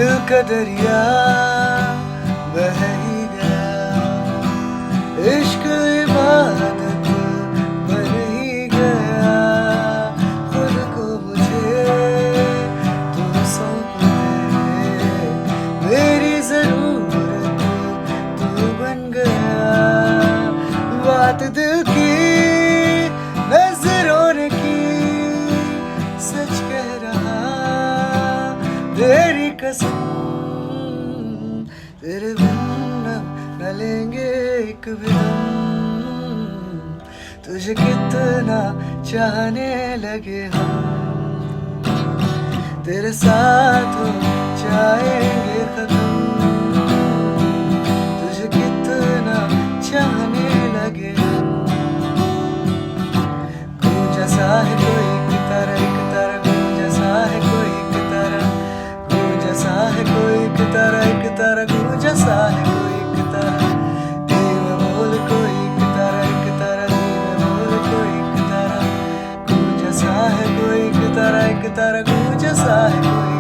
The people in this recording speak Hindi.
दिल का दरिया बह ही गया, इश्क इबादत बन ही गया। खुद को मुझे तू सौंप दे, मेरी जरूरत तू बन गया। बात दिल की नजरों ने की, सच कह रहा तेरी कसम, तेरे बिन न लेंगे एक भी दम। तुझे कितना चाहने लगे हम, तेरे साथ हो जाएंगे खत्म। तुझे कितना चाहने लगे हम, गूंजा सा है कोई एक तारा, गूंजा सा है कोई एक तारा, गूंजा सा है कोई एक तारा, गूंजा सा है कोई एक तारा। धीमे बोल कोई एक तारा, धीमे बोल कोई एक तारा, गूंजा सा है कोई एक तारा, गूंजा सा है कोई